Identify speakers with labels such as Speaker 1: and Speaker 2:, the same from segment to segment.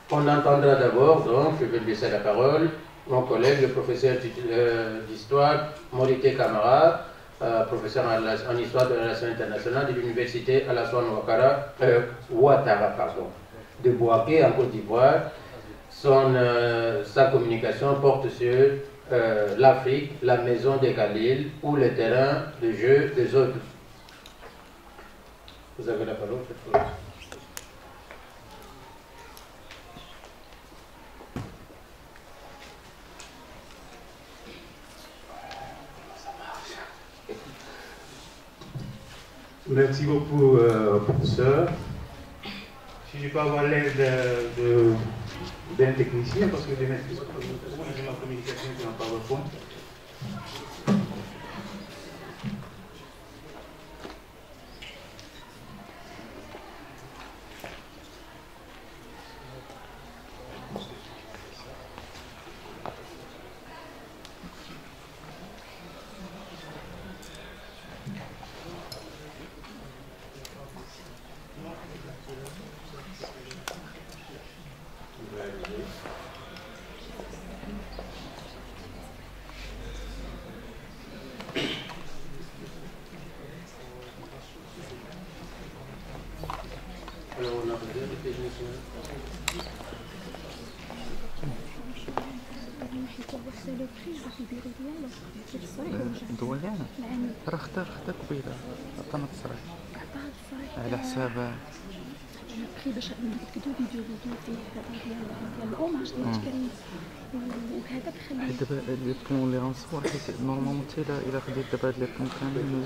Speaker 1: On entendra d'abord, donc, je vais laisser la parole, mon collègue, le professeur d'histoire, Morité Camara, professeur en histoire de la relation internationale de l'université Alassane Ouattara, de Bouaké, en Côte d'Ivoire. Sa communication porte sur l'Afrique, la maison des Khalil ou le terrain de jeu des autres. Vous avez la parole, cette fois.
Speaker 2: Merci beaucoup, professeur. Si je peux avoir l'aide d'un technicien, parce que je maîtrise ma communication qui est en PowerPoint.
Speaker 3: دويان راه خدا قبيله عطانا التصريح على حساب
Speaker 4: بخي باش نركدو فيديو فيه ديال الاوماج ديال التكريم وهذا كيخلي
Speaker 3: حيت دابا اللي اللي غنصور حيت نورمالمون حتى الا خديت دابا هاد لي بون كاملين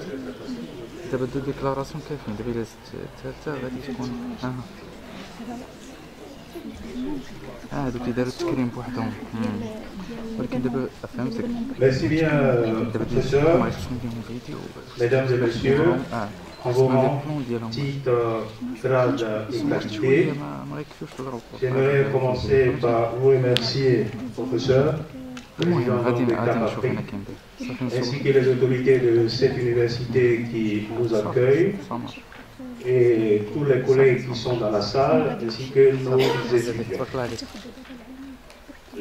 Speaker 3: دابا دو ديكلاراسيون كافيين دابا الا زدت الثالثه غادي تكون هادوك اللي داروا التكريم بوحدهم ولكن دابا فهمتك دابا
Speaker 2: professeur,
Speaker 3: ما عرفتش نديرهم فيديو
Speaker 2: mesdames et messieurs, en vos rangs, titre, grade et qualité, j'aimerais commencer par vous remercier, professeur, président de CAP Afrique, ainsi que les autorités de cette université qui nous accueillent, et tous les collègues qui sont dans la salle, ainsi que nos étudiants.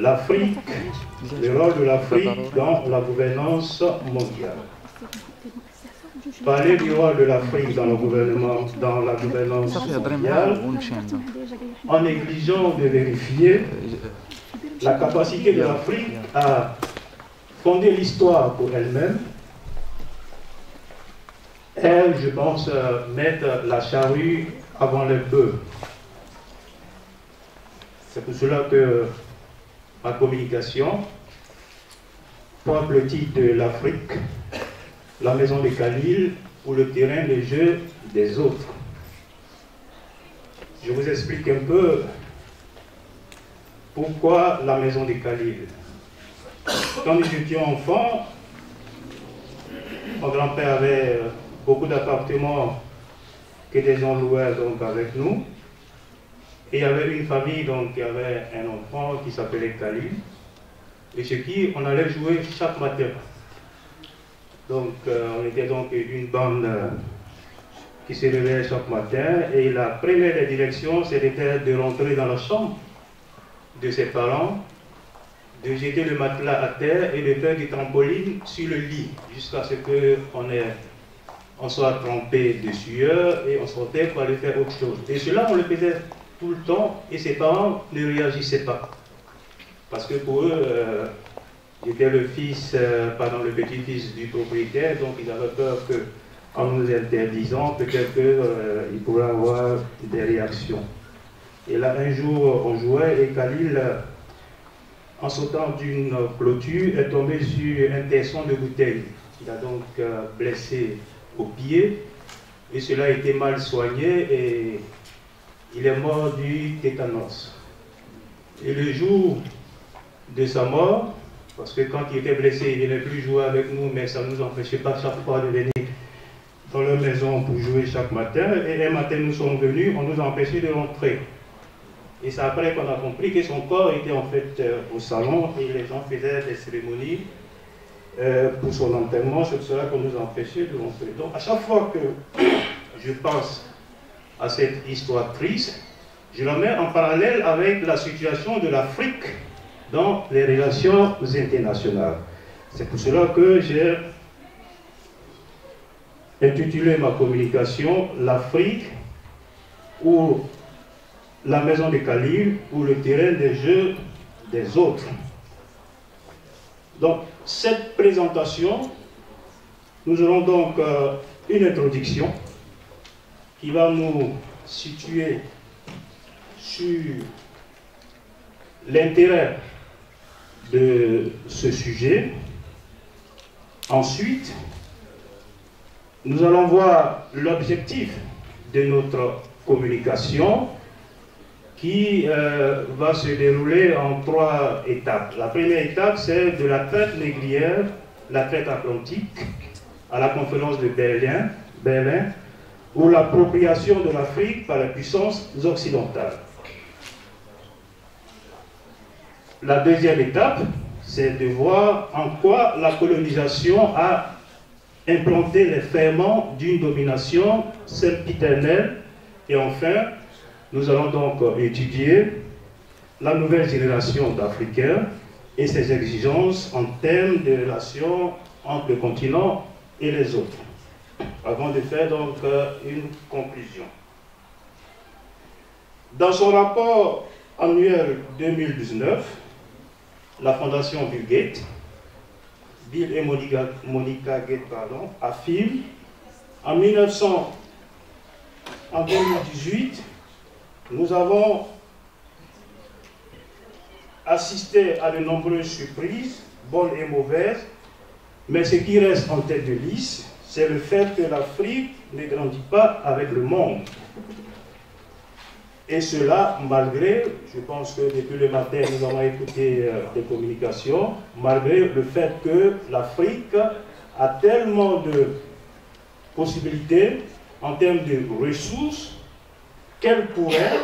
Speaker 2: L'Afrique, le rôle de l'Afrique dans la gouvernance mondiale. Parler du rôle de l'Afrique dans la gouvernance mondiale, en négligeant de vérifier la capacité de l'Afrique à fonder l'histoire pour elle-même, elle, je pense, mettre la charrue avant les bœufs. C'est pour cela que ma communication porte le titre de l'Afrique, la maison des Khalil ou le terrain de jeu des autres. Je vous explique un peu pourquoi la maison des Khalil. Quand nous étions enfants, mon grand-père avait beaucoup d'appartements que des gens louaient donc avec nous. Et il y avait une famille donc, qui avait un enfant qui s'appelait Khalil, et chez qui on allait jouer chaque matin. Donc on était donc une bande qui se réveillait chaque matin, et la première des directions, c'était de rentrer dans la chambre de ses parents, de jeter le matelas à terre et de faire du trampoline sur le lit, jusqu'à ce qu'on soit trempé de sueur et on sortait pour aller faire autre chose. Et cela, on le faisait tout le temps, et ses parents ne réagissaient pas. Parce que pour eux, j'étais le fils, pardon, le petit-fils du propriétaire, donc ils avaient peur qu'en nous interdisant, peut-être qu'il pourrait avoir des réactions. Et là, un jour, on jouait, et Khalil, en sautant d'une clôture, est tombé sur un tesson de bouteille. Il a donc blessé au pied, et cela a été mal soigné, et il est mort du tétanos. Et le jour de sa mort, parce que quand il était blessé, il ne venait plus jouer avec nous, mais ça ne nous empêchait pas chaque fois de venir dans leur maison pour jouer chaque matin. Et un matin, nous sommes venus, on nous a empêchés de rentrer. Et c'est après qu'on a compris que son corps était en fait au salon, et les gens faisaient des cérémonies pour son enterrement. C'est pour cela qu'on nous a empêchés de rentrer. Donc à chaque fois que je pense à cette histoire triste, je la mets en parallèle avec la situation de l'Afrique dans les relations internationales. C'est pour cela que j'ai intitulé ma communication « L'Afrique ou la maison de Khalil ou le terrain des jeux des autres ». Donc, cette présentation, nous aurons donc une introduction qui va nous situer sur l'intérêt de ce sujet. Ensuite, nous allons voir l'objectif de notre communication qui va se dérouler en 3 étapes. La première étape, c'est de la traite négrière, la traite atlantique, à la conférence de Berlin, ou l'appropriation de l'Afrique par les puissances occidentales. La deuxième étape, c'est de voir en quoi la colonisation a implanté les ferments d'une domination sempiternelle. Et enfin, nous allons donc étudier la nouvelle génération d'Africains et ses exigences en termes de relations entre le continent et les autres, avant de faire donc une conclusion. Dans son rapport annuel 2019, la Fondation Bill et Monica Gates, affirme en 2018, nous avons assisté à de nombreuses surprises, bonnes et mauvaises, mais ce qui reste en tête de liste, c'est le fait que l'Afrique ne grandit pas avec le monde. Et cela, malgré, je pense que depuis le matin, nous avons écouté des communications, malgré le fait que l'Afrique a tellement de possibilités en termes de ressources qu'elle pourrait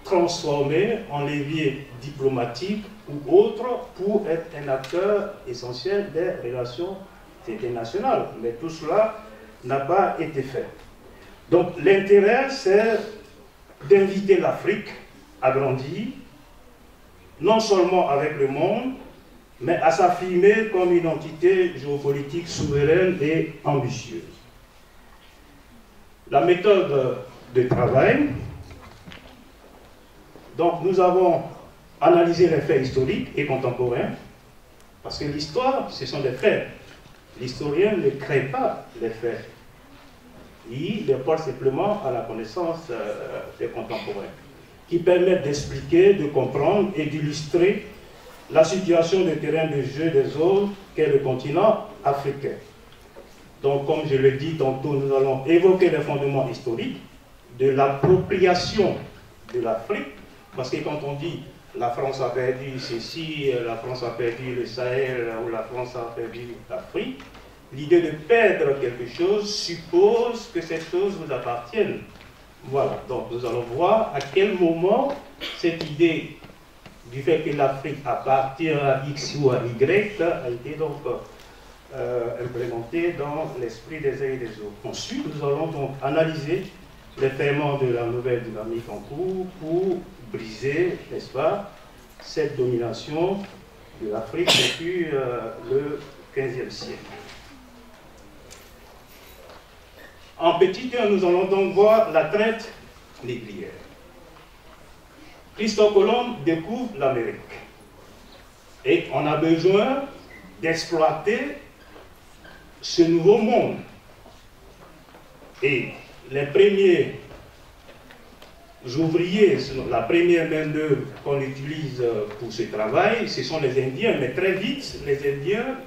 Speaker 2: transformer en levier diplomatique ou autre pour être un acteur essentiel des relations internationales. Mais tout cela n'a pas été fait. Donc l'intérêt, c'est d'inviter l'Afrique à grandir, non seulement avec le monde, mais à s'affirmer comme une entité géopolitique souveraine et ambitieuse. La méthode de travail, donc nous avons analysé les faits historiques et contemporains, parce que l'histoire, ce sont des faits. L'historien ne crée pas les faits. Il les porte simplement à la connaissance des contemporains, qui permettent d'expliquer, de comprendre et d'illustrer la situation de terrain de jeu des autres qu'est le continent africain. Donc, comme je l'ai dit tantôt, nous allons évoquer les fondements historiques de l'appropriation de l'Afrique, parce que quand on dit la France a perdu ceci, la France a perdu le Sahel, ou la France a perdu l'Afrique, l'idée de perdre quelque chose suppose que cette chose vous appartienne. Voilà, donc nous allons voir à quel moment cette idée du fait que l'Afrique appartient à X ou à Y a été donc implémentée dans l'esprit des uns et des autres. Ensuite, nous allons donc analyser les ferments de la nouvelle dynamique en cours pour briser, n'est-ce pas, cette domination de l'Afrique depuis le XVe siècle. En petit 1, nous allons donc voir la traite négrière. Christophe Colomb découvre l'Amérique. Et on a besoin d'exploiter ce nouveau monde. Et les premiers ouvriers, la première main-d'œuvre qu'on utilise pour ce travail, ce sont les Indiens. Mais très vite, les Indiens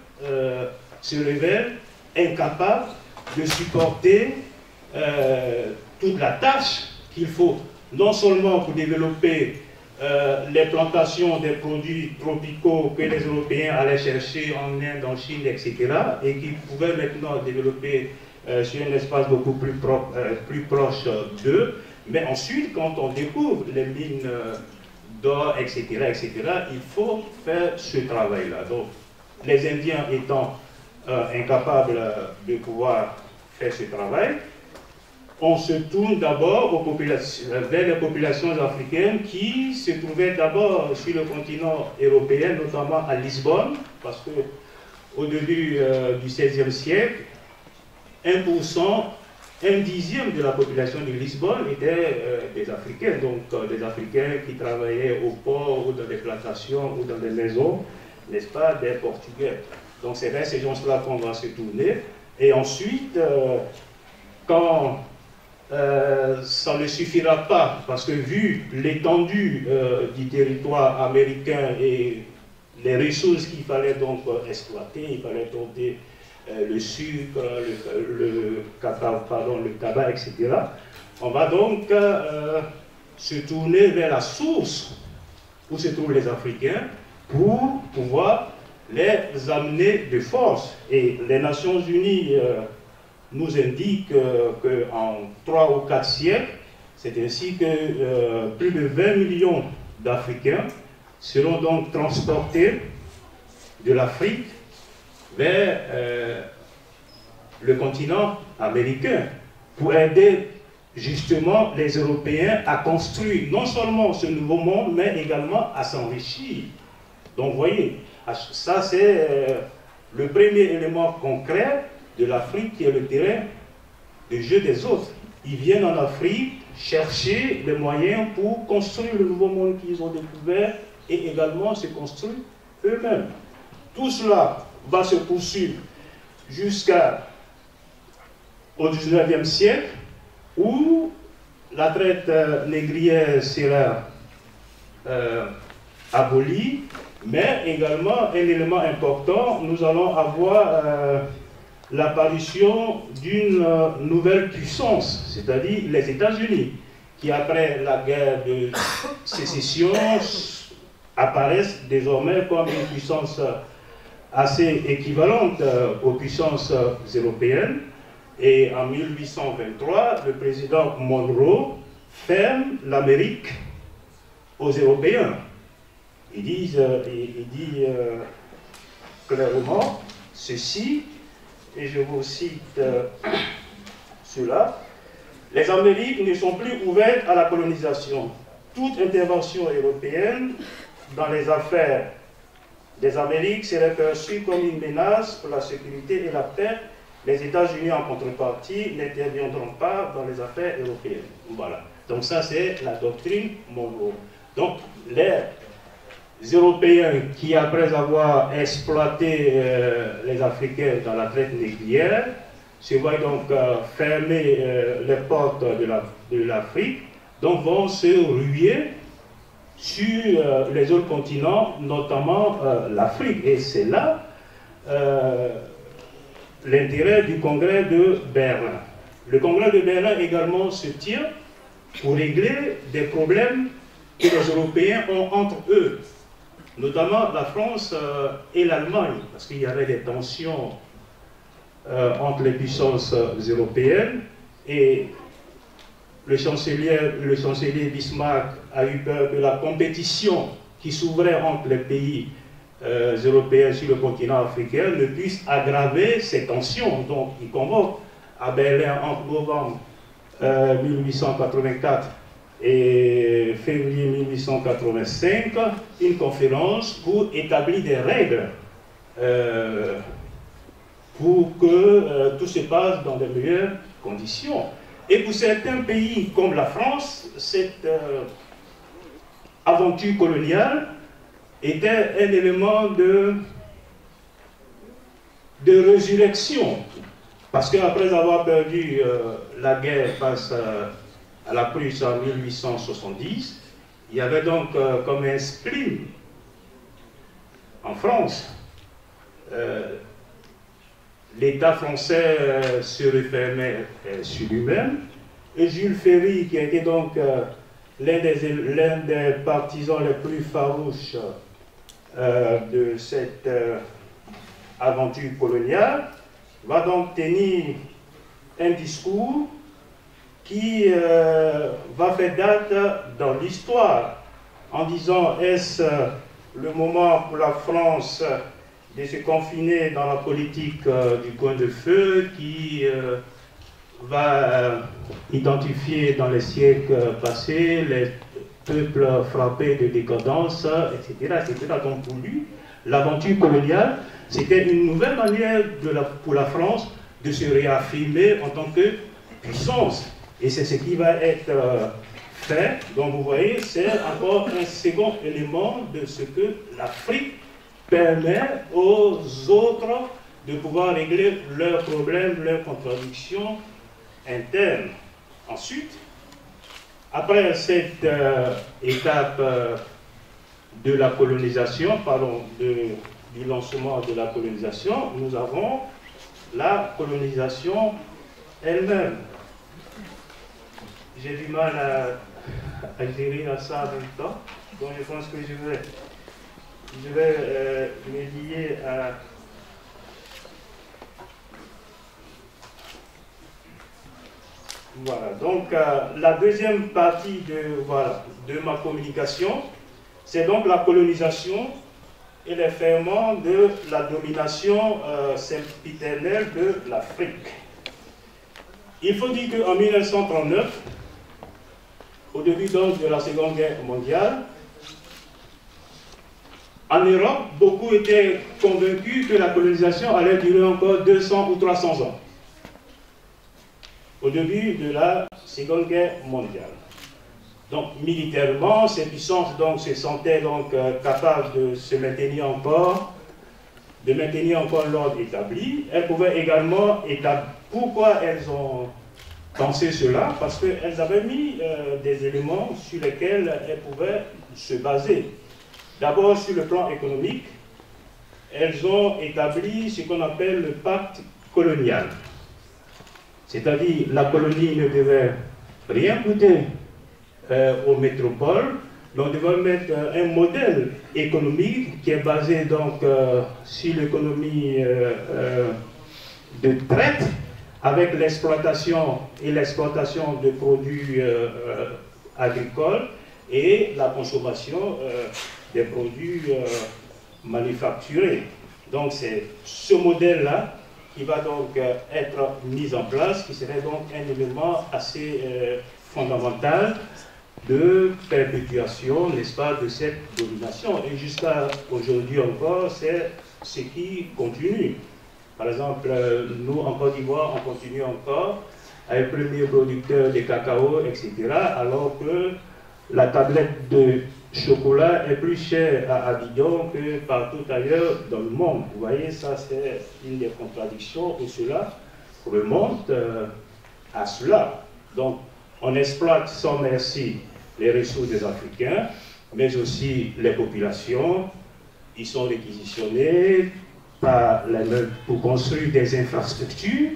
Speaker 2: se révèlent incapables de supporter toute la tâche qu'il faut, non seulement pour développer les plantations des produits tropicaux que les Européens allaient chercher en Inde, en Chine, etc., et qu'ils pouvaient maintenant développer sur un espace beaucoup plus proche d'eux. Mais ensuite, quand on découvre les mines d'or, etc., il faut faire ce travail-là. Donc, les Indiens étant incapables de pouvoir faire ce travail, on se tourne d'abord vers les populations africaines qui se trouvaient d'abord sur le continent européen, notamment à Lisbonne, parce qu'au début du XVIe siècle, 1%, 1/10 de la population de Lisbonne était des Africains, donc des Africains qui travaillaient au port ou dans des plantations ou dans des maisons, n'est-ce pas, des Portugais. Donc c'est vers ces gens-là qu'on va se tourner. Et ensuite, quand ça ne suffira pas, parce que vu l'étendue du territoire américain et les ressources qu'il fallait donc exploiter, il fallait tenter le sucre, le cacao, pardon, le tabac, etc. On va donc se tourner vers la source où se trouvent les Africains pour pouvoir les amener de force. Et les Nations Unies nous indiquent qu'en 3 ou 4 siècles, c'est ainsi que plus de 20 millions d'Africains seront donc transportés de l'Afrique vers le continent américain pour aider justement les Européens à construire non seulement ce nouveau monde, mais également à s'enrichir. Donc vous voyez, ça c'est le premier élément concret de l'Afrique qui est le terrain de jeu des autres. Ils viennent en Afrique chercher les moyens pour construire le nouveau monde qu'ils ont découvert et également se construire eux-mêmes. Tout cela va se poursuivre jusqu'au XIXe siècle où la traite négrière sera abolie, mais également un élément important, nous allons avoir l'apparition d'une nouvelle puissance, c'est-à-dire les États-Unis, qui après la guerre de sécession apparaissent désormais comme une puissance assez équivalente aux puissances européennes. Et en 1823, le président Monroe ferme l'Amérique aux Européens. Il dit clairement ceci, et je vous cite cela: les Amériques ne sont plus ouvertes à la colonisation. Toute intervention européenne dans les affaires des Amériques serait perçue comme une menace pour la sécurité et la paix. Les États-Unis, en contrepartie, n'interviendront pas dans les affaires européennes. Voilà. Donc ça, c'est la doctrine Monroe. Donc les Européens qui, après avoir exploité les Africains dans la traite négrière, se voient donc fermer les portes de l'Afrique, donc vont se ruer sur les autres continents, notamment l'Afrique. Et c'est là l'intérêt du congrès de Berlin. Le congrès de Berlin également se tient pour régler des problèmes que les Européens ont entre eux, notamment la France et l'Allemagne, parce qu'il y avait des tensions entre les puissances européennes, et le chancelier Bismarck a eu peur que la compétition qui s'ouvrait entre les pays européens sur le continent africain ne puisse aggraver ces tensions. Donc il convoque à Berlin entre novembre 1884 et février 1885 une conférence pour établir des règles pour que tout se passe dans de meilleures conditions. Et pour certains pays comme la France, cette aventure coloniale était un élément de résurrection. Parce qu'après avoir perdu la guerre face à la Prusse en 1870, il y avait donc comme un spleen en France. L'État français se refermait sur lui-même, et Jules Ferry, qui a été donc l'un des partisans les plus farouches de cette aventure coloniale, va donc tenir un discours qui va faire date dans l'histoire, en disant: est-ce le moment pour la France de se confiner dans la politique du coin de feu qui va identifier dans les siècles passés les peuples frappés de décadence, etc., etc. Donc pour lui, l'aventure coloniale, c'était une nouvelle manière pour la France de se réaffirmer en tant que puissance. Et c'est ce qui va être fait. Donc vous voyez, c'est encore un second élément de ce que l'Afrique permet aux autres de pouvoir régler leurs problèmes, leurs contradictions internes. Ensuite, après cette étape de la colonisation, pardon, du lancement de la colonisation, nous avons la colonisation elle-même. J'ai du mal à gérer à ça en même temps, donc je pense que je vais me lier à... Voilà, donc la deuxième partie de ma communication, c'est donc la colonisation et les ferments de la domination sempiternelle de l'Afrique. Il faut dire qu'en 1939, au début donc de la Seconde Guerre mondiale, en Europe, beaucoup étaient convaincus que la colonisation allait durer encore 200 ou 300 ans. Au début de la Seconde Guerre mondiale. Donc, militairement, ces puissances donc, se sentaient donc, capables de se maintenir encore, l'ordre établi. Elles pouvaient également établir. Pourquoi elles ont pensé cela? Parce qu'elles avaient mis des éléments sur lesquels elles pouvaient se baser. D'abord, sur le plan économique, elles ont établi ce qu'on appelle le pacte colonial. C'est-à-dire, la colonie ne devait rien coûter aux métropoles, mais on devait mettre un modèle économique qui est basé donc sur l'économie de traite, avec l'exploitation de produits agricoles et la consommation des produits manufacturés. Donc c'est ce modèle-là qui va donc être mis en place, qui serait donc un élément assez fondamental de perpétuation, n'est-ce pas, de cette domination. Et jusqu'à aujourd'hui encore, c'est ce qui continue. Par exemple, nous, en Côte d'Ivoire, on continue encore à être premier producteur de cacao, etc., alors que la tablette de chocolat est plus chère à Abidjan que partout ailleurs dans le monde. Vous voyez, ça c'est une des contradictions et cela remonte à cela. Donc, on exploite sans merci les ressources des Africains, mais aussi les populations. Ils sont réquisitionnés par les meutes pour construire des infrastructures,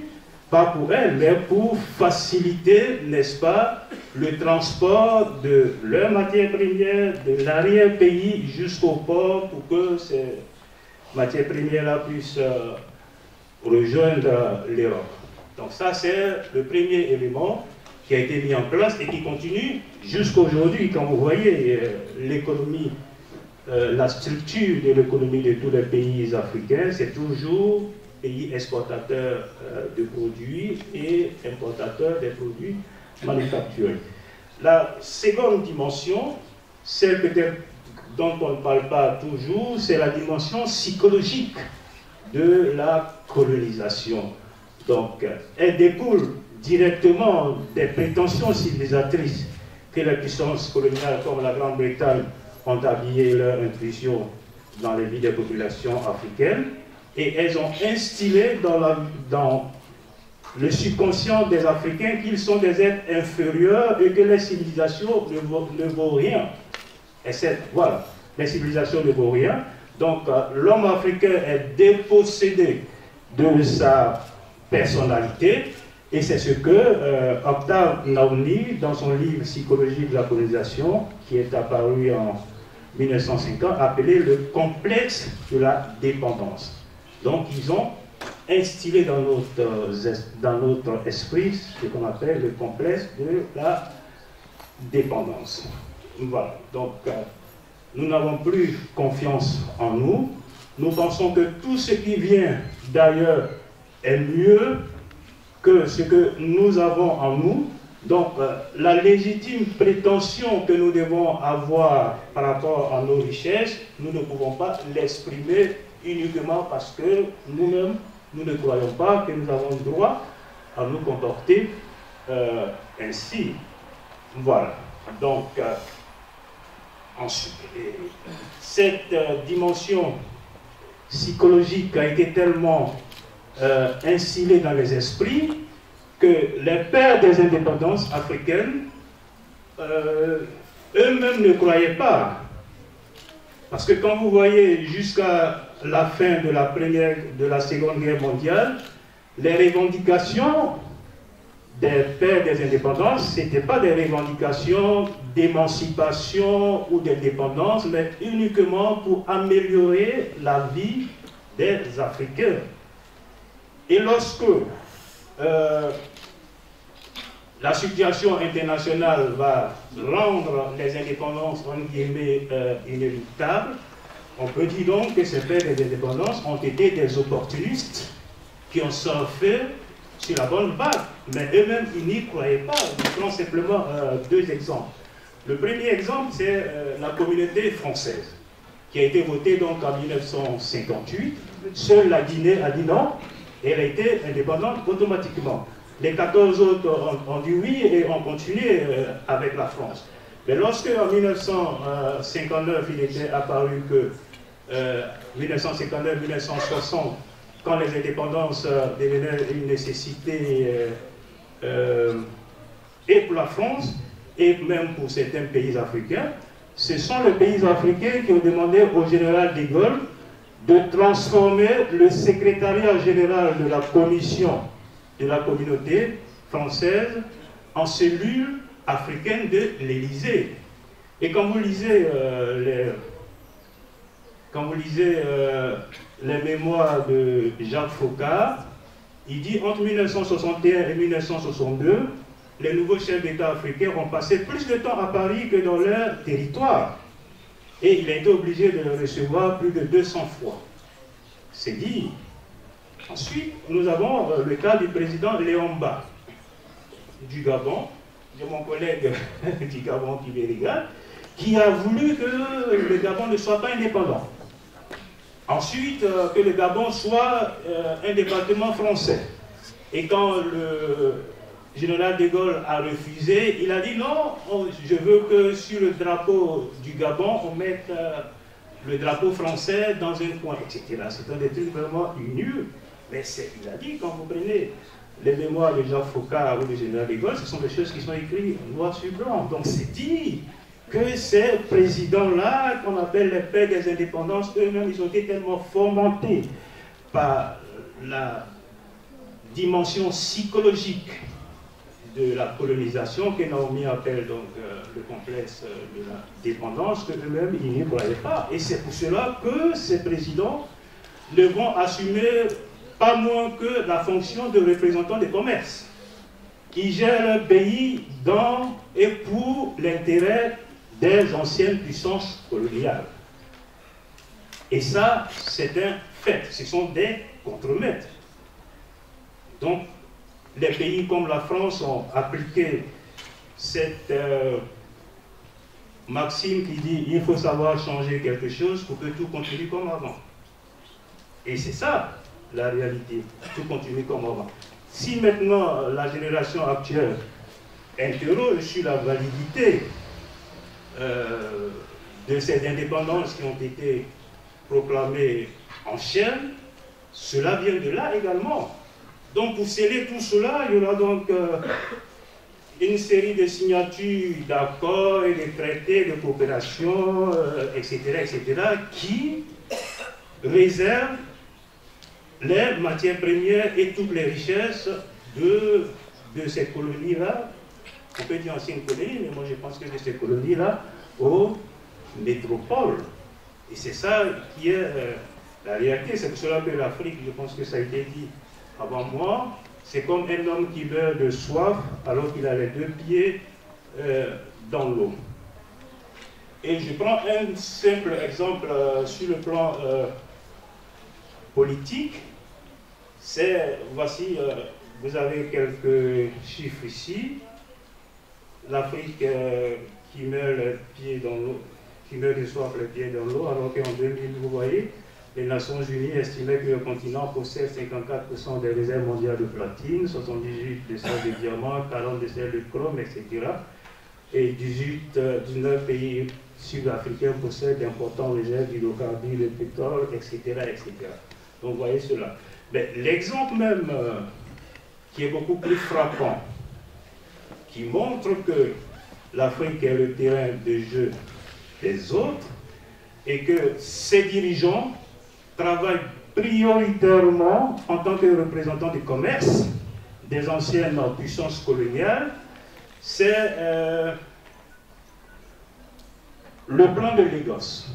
Speaker 2: pas pour elles, mais pour faciliter, n'est-ce pas, le transport de leurs matières premières de l'arrière-pays jusqu'au port pour que ces matières premières-là puissent rejoindre l'Europe. Donc ça, c'est le premier élément qui a été mis en place et qui continue jusqu'à aujourd'hui. Quand vous voyez l'économie, la structure de l'économie de tous les pays africains, c'est toujours pays exportateurs de produits et importateurs des produits manufacturés. La seconde dimension, celle peut-être dont on ne parle pas toujours, c'est la dimension psychologique de la colonisation. Donc, elle découle directement des prétentions civilisatrices que les puissances coloniales comme la Grande-Bretagne ont habillé leur intrusion dans les vies des populations africaines, et elles ont instillé dans le subconscient des Africains qu'ils sont des êtres inférieurs et que les civilisations ne vaut rien. Et voilà, les civilisations ne vaut rien. Donc l'homme africain est dépossédé de sa personnalité, et c'est ce que Octave Naouni, dans son livre Psychologie de la colonisation, qui est apparu en 1950, a appelé le complexe de la dépendance. Donc ils ont instillé dans notre esprit ce qu'on appelle le complexe de la dépendance. Voilà, donc nous n'avons plus confiance en nous. Nous pensons que tout ce qui vient d'ailleurs est mieux que ce que nous avons en nous, donc la légitime prétention que nous devons avoir par rapport à nos richesses, nous ne pouvons pas l'exprimer uniquement parce que nous-mêmes, nous ne croyons pas que nous avons le droit à nous comporter ainsi. Voilà. Donc, ensuite, cette dimension psychologique a été tellement instillée dans les esprits que les pères des indépendances africaines eux-mêmes ne croyaient pas. Parce que quand vous voyez jusqu'à la fin de la Seconde Guerre mondiale, les revendications des pères des indépendances, ce n'étaient pas des revendications d'émancipation ou d'indépendance, mais uniquement pour améliorer la vie des Africains. Et lorsque la situation internationale va rendre les indépendances, en guillemets, inéluctables, on peut dire donc que ces pères des indépendances ont été des opportunistes qui ont surfé sur la bonne vague, mais eux-mêmes, ils n'y croyaient pas. Je prends simplement deux exemples. Le premier exemple, c'est la communauté française, qui a été votée donc en 1958. Seule la Guinée a dit non, et elle a été indépendante automatiquement. Les 14 autres ont dit oui et ont continué avec la France. Mais lorsque en 1959, il était apparu que 1959-1960, quand les indépendances devenaient une nécessité et pour la France et même pour certains pays africains, ce sont les pays africains qui ont demandé au général de Gaulle de transformer le secrétariat général de la commission de la communauté française en cellule africaine de l'Élysée. Et quand vous lisez les mémoires de Jacques Foccart, il dit entre 1961 et 1962, les nouveaux chefs d'État africains ont passé plus de temps à Paris que dans leur territoire. Et il a été obligé de les recevoir plus de 200 fois. C'est dit. Ensuite, nous avons le cas du président Léomba du Gabon, de mon collègue du Gabon qui me regarde, qui a voulu que le Gabon ne soit pas indépendant. Ensuite, que le Gabon soit un département français. Et quand le général de Gaulle a refusé, il a dit non, je veux que sur le drapeau du Gabon, on mette le drapeau français dans un coin, etc. C'est un des trucs vraiment nuls. Mais il a dit, quand vous prenez les mémoires de Jacques Foccart ou du général de Gaulle, ce sont des choses qui sont écrites noir sur blanc. Donc c'est dit que ces présidents-là, qu'on appelle les pères des indépendances, eux-mêmes, ils ont été tellement fomentés par la dimension psychologique de la colonisation, que Naomi appelle donc le complexe de la dépendance, que eux-mêmes, ils n'y croyaient pas. Et c'est pour cela que ces présidents ne vont assumer pas moins que la fonction de représentant des commerces, qui gèrent un pays dans et pour l'intérêt des anciennes puissances coloniales. Et ça, c'est un fait. Ce sont des contremaîtres. Donc, les pays comme la France ont appliqué cette maxime qui dit il faut savoir changer quelque chose pour que tout continue comme avant. Et c'est ça la réalité. Tout continue comme avant. Si maintenant la génération actuelle interroge sur la validité de ces indépendances qui ont été proclamées en chaîne, cela vient de là également. Donc pour sceller tout cela, il y aura donc une série de signatures d'accords et de traités de coopération, etc., qui réservent les matières premières et toutes les richesses de ces colonies-là. On peut dire anciennes colonies, mais moi je pense que de ces colonies-là aux métropoles. Et c'est ça qui est la réalité. C'est pour cela que l'Afrique, je pense que ça a été dit avant moi, c'est comme un homme qui meurt de soif alors qu'il a les deux pieds dans l'eau. Et je prends un simple exemple sur le plan politique. C'est, voici vous avez quelques chiffres ici. L'Afrique qui meurt les pieds dans l'eau, qui meurt de soif les pieds dans l'eau, alors qu'en 2000, vous voyez, les Nations Unies estimaient que le continent possède 54% des réserves mondiales de platine, 78 de celles de diamants, 40 de celles de chrome, etc. Et 19 pays sud-africains possèdent d'importantes réserves d'hydrocarbures, de pétrole, etc., etc. Donc vous voyez cela. Mais l'exemple même qui est beaucoup plus frappant, qui montre que l'Afrique est le terrain de jeu des autres et que ses dirigeants travaillent prioritairement en tant que représentants du commerce des anciennes puissances coloniales, c'est le plan de Lagos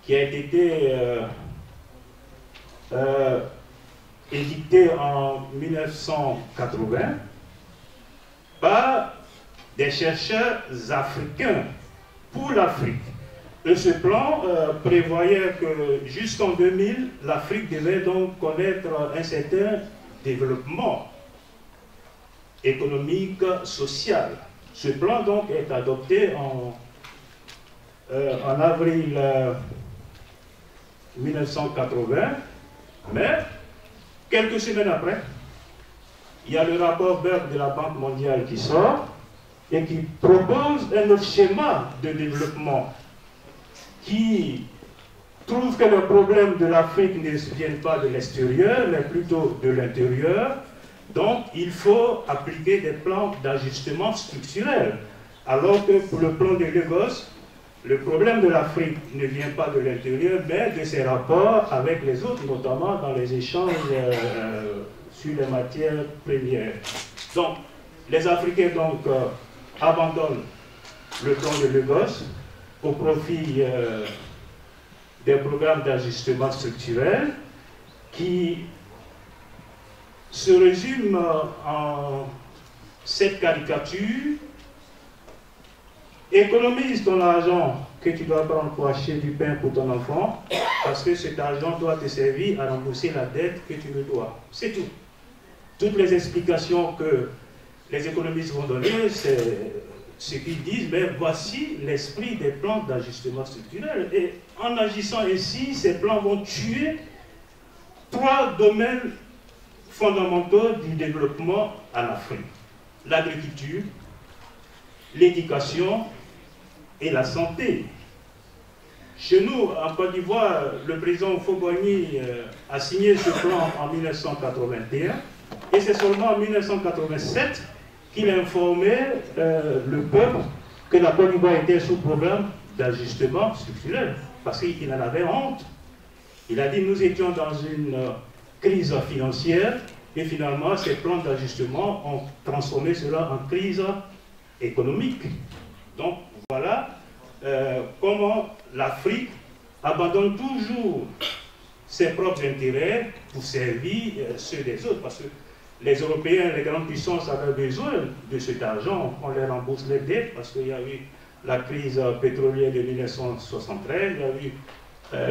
Speaker 2: qui a été édicté en 1980 par des chercheurs africains pour l'Afrique. Et ce plan prévoyait que jusqu'en 2000, l'Afrique devait donc connaître un certain développement économique, social. Ce plan donc est adopté en avril 1980, mais quelques semaines après, il y a le rapport Burke de la Banque mondiale qui sort et qui propose un autre schéma de développement qui trouve que le problème de l'Afrique ne vient pas de l'extérieur, mais plutôt de l'intérieur. Donc, il faut appliquer des plans d'ajustement structurel. Alors que pour le plan de Lagos, le problème de l'Afrique ne vient pas de l'intérieur, mais de ses rapports avec les autres, notamment dans les échanges sur les matières premières. Donc, les Africains donc, abandonnent le plan de Lagos au profit des programmes d'ajustement structurel qui se résument en cette caricature. Économise ton argent que tu dois prendre pour acheter du pain pour ton enfant, parce que cet argent doit te servir à rembourser la dette que tu me dois. C'est tout. Toutes les explications que les économistes vont donner, c'est ce qu'ils disent, mais voici l'esprit des plans d'ajustement structurel. Et en agissant ainsi, ces plans vont tuer 3 domaines fondamentaux du développement en Afrique. L'agriculture, l'éducation et la santé. Chez nous, en Côte d'Ivoire, le président Houphouët-Boigny a signé ce plan en 1981 et c'est seulement en 1987 qu'il a informé le peuple que la Côte d'Ivoire était sous programme d'ajustement structurel parce qu'il en avait honte. Il a dit nous étions dans une crise financière et finalement ces plans d'ajustement ont transformé cela en crise économique. Donc voilà comment l'Afrique abandonne toujours ses propres intérêts pour servir ceux des autres. Parce que les Européens, les grandes puissances avaient besoin de cet argent. On les rembourse les dettes parce qu'il y a eu la crise pétrolière de 1973, il y a eu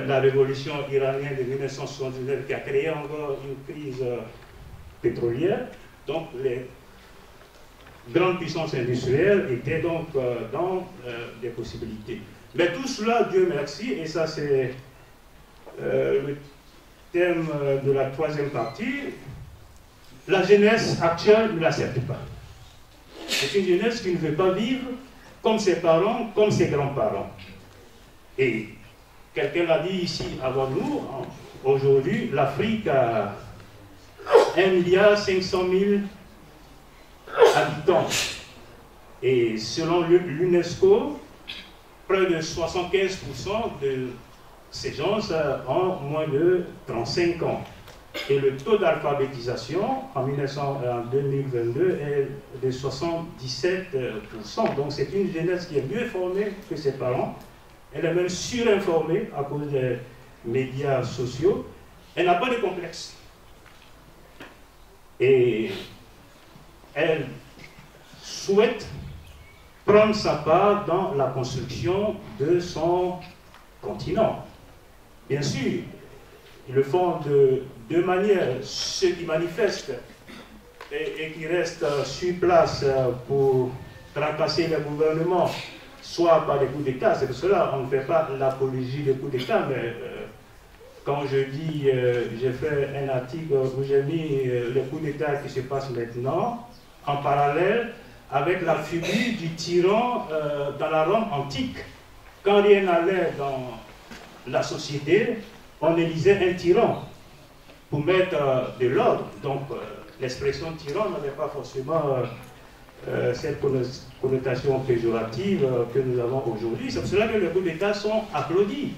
Speaker 2: la révolution iranienne de 1979 qui a créé encore une crise pétrolière. Donc les grandes puissances industrielles étaient donc dans des possibilités. Mais tout cela, Dieu merci, et ça c'est le thème de la 3e partie, la jeunesse actuelle ne l'accepte pas. C'est une jeunesse qui ne veut pas vivre comme ses parents, comme ses grands-parents. Et quelqu'un l'a dit ici avant nous, aujourd'hui l'Afrique a 1,5 milliard habitants. Et selon l'UNESCO, près de 75% de ces gens ont moins de 35 ans. Et le taux d'alphabétisation en 2022 est de 77%. Donc c'est une jeunesse qui est mieux formée que ses parents. Elle est même surinformée à cause des médias sociaux. Elle n'a pas de complexe. Et elle souhaite prendre sa part dans la construction de son continent. Bien sûr, ils le font de deux manières. Ceux qui manifestent et qui restent sur place pour tracasser le gouvernement, soit par des coups d'État. C'est pour cela qu'on ne fait pas l'apologie des coups d'État, mais quand je dis, j'ai fait un article où j'ai mis les coups d'État qui se passent maintenant, en parallèle avec la figure du tyran dans la Rome antique. Quand rien n'allait dans la société, on élisait un tyran pour mettre de l'ordre. Donc l'expression tyran n'avait pas forcément cette connotation péjorative que nous avons aujourd'hui. C'est pour cela que les coups d'État sont applaudis.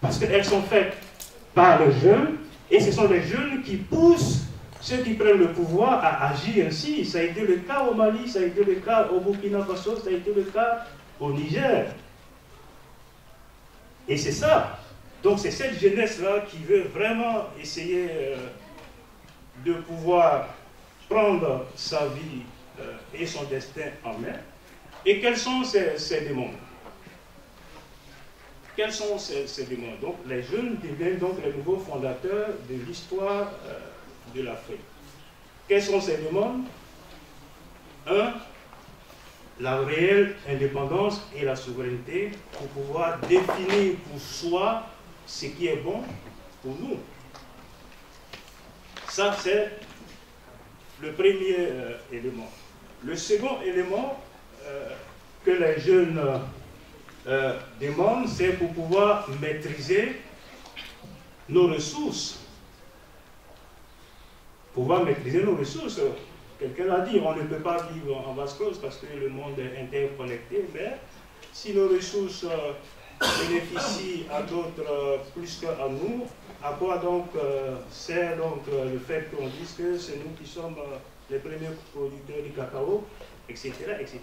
Speaker 2: Parce qu'elles sont faites par les jeunes, et ce sont les jeunes qui poussent ceux qui prennent le pouvoir à agir ainsi. Ça a été le cas au Mali, ça a été le cas au Burkina Faso, ça a été le cas au Niger. Et c'est ça. Donc c'est cette jeunesse-là qui veut vraiment essayer de pouvoir prendre sa vie et son destin en main. Et quels sont ces démons? Quels sont ces démons? Donc les jeunes deviennent donc les nouveaux fondateurs de l'histoire de l'Afrique. Quels sont ces démons? Un, la réelle indépendance et la souveraineté pour pouvoir définir pour soi ce qui est bon pour nous. Ça, c'est le premier élément. Le second élément que les jeunes demandent, c'est pour pouvoir maîtriser nos ressources. Pouvoir maîtriser nos ressources. Quelqu'un l'a dit, on ne peut pas vivre en vase clos parce que le monde est interconnecté, mais si nos ressources bénéficient à d'autres plus qu'à nous, à quoi donc sert donc le fait qu'on dise que c'est nous qui sommes les premiers producteurs du cacao, etc., etc.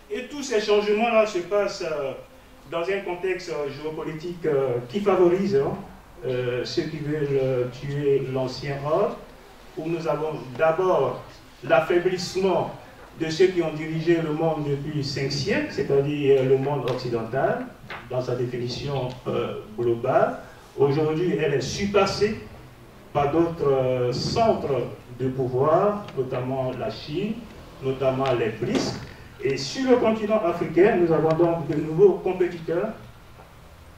Speaker 2: Et tous ces changements-là se passent dans un contexte géopolitique qui favorise ceux qui veulent tuer l'ancien ordre, où nous avons d'abord l'affaiblissement de ceux qui ont dirigé le monde depuis 5 siècles, c'est-à-dire le monde occidental, dans sa définition globale. Aujourd'hui, elle est surpassée par d'autres centres de pouvoir, notamment la Chine, notamment les BRICS. Et sur le continent africain, nous avons donc de nouveaux compétiteurs,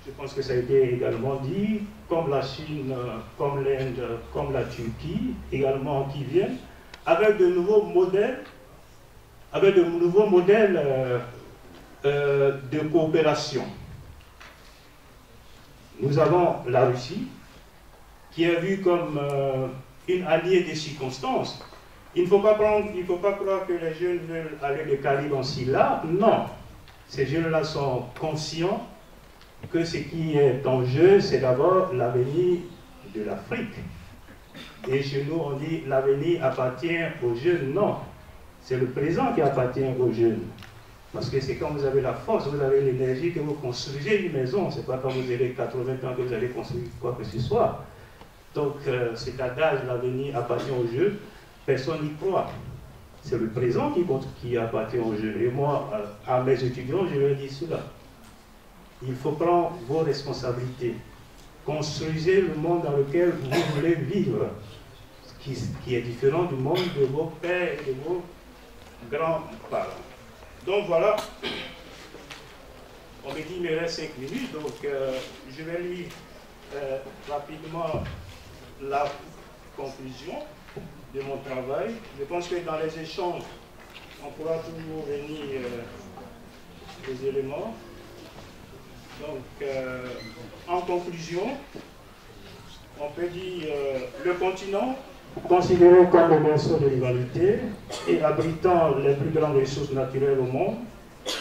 Speaker 2: je pense que ça a été également dit, comme la Chine, comme l'Inde, comme la Turquie, également qui viennent, avec de nouveaux modèles, de coopération. Nous avons la Russie, qui est vue comme une alliée des circonstances. Il ne faut pas croire que les jeunes veulent aller de Caraïbes en Silla. Non. Ces jeunes-là sont conscients que ce qui est en jeu, c'est d'abord l'avenir de l'Afrique. Et chez nous, on dit l'avenir appartient aux jeunes. Non. C'est le présent qui appartient aux jeunes. Parce que c'est quand vous avez la force, vous avez l'énergie que vous construisez une maison. Ce n'est pas quand vous avez 80 ans que vous allez construire quoi que ce soit. Donc cet adage, l'avenir appartient aux jeunes, personne n'y croit. C'est le présent qui appartient aux jeunes. Et moi, à mes étudiants, je leur dis cela. Il faut prendre vos responsabilités. Construisez le monde dans lequel vous voulez vivre, qui est différent du monde de vos pères et de vos grands-parents. Donc voilà, on me dit qu'il me reste 5 minutes, donc je vais lire rapidement la conclusion de mon travail. Je pense que dans les échanges, on pourra toujours venir les éléments. Donc, en conclusion, on peut dire le continent, considéré comme le berceau de l'humanité et abritant les plus grandes ressources naturelles au monde,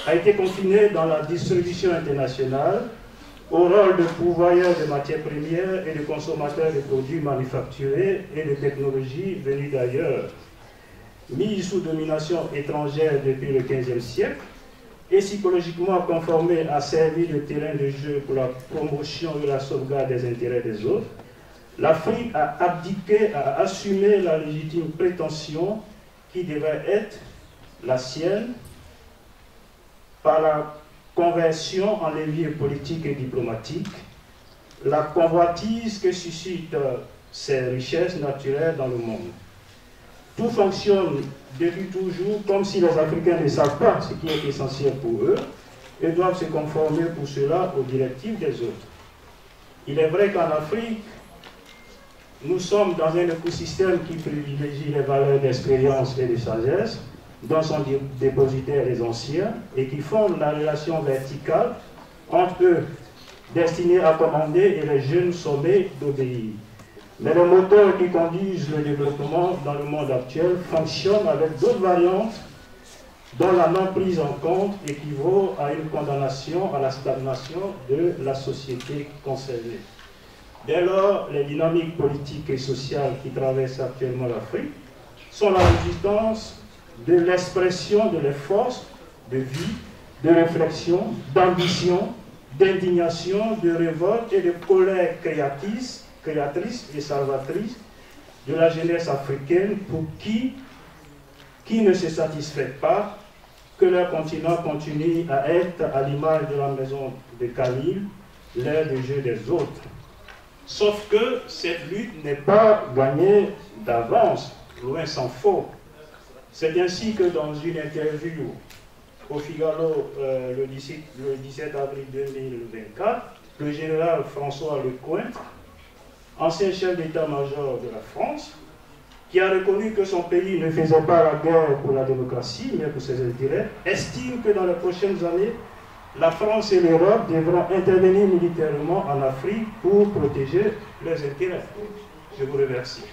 Speaker 2: a été confiné dans la distribution internationale au rôle de pourvoyeur de matières premières et de consommateur de produits manufacturés et de technologies venues d'ailleurs. Mis sous domination étrangère depuis le XVe siècle et psychologiquement conformé à servir de terrain de jeu pour la promotion et la sauvegarde des intérêts des autres, l'Afrique a abdiqué à assumer la légitime prétention qui devait être la sienne par la conversion en levier politique et diplomatique, la convoitise que suscitent ces richesses naturelles dans le monde. Tout fonctionne depuis toujours comme si les Africains ne savent pas ce qui est essentiel pour eux et doivent se conformer pour cela aux directives des autres. Il est vrai qu'en Afrique, nous sommes dans un écosystème qui privilégie les valeurs d'expérience et de sagesse, dont sont dépositaires les anciens, et qui fonde la relation verticale entre eux, destinée à commander et les jeunes sommés d'obéir. Mais les moteurs qui conduisent le développement dans le monde actuel fonctionnent avec d'autres variantes dont la non prise en compte équivaut à une condamnation à la stagnation de la société concernée. Dès lors, les dynamiques politiques et sociales qui traversent actuellement l'Afrique sont la résultance de l'expression de les forces de vie, de réflexion, d'ambition, d'indignation, de révolte et de colère créatrice et salvatrice de la jeunesse africaine pour qui ne se satisfait pas que leur continent continue à être à l'image de la maison de Camille, l'air de jeu des autres. Sauf que cette lutte n'est pas gagnée d'avance, loin s'en faut. C'est ainsi que dans une interview au Figaro le 17 avril 2024, le général François Lecointre, ancien chef d'état-major de la France, qui a reconnu que son pays ne faisait pas la guerre pour la démocratie, mais pour ses intérêts, estime que dans les prochaines années, la France et l'Europe devront intervenir militairement en Afrique pour protéger leurs intérêts. Je vous remercie.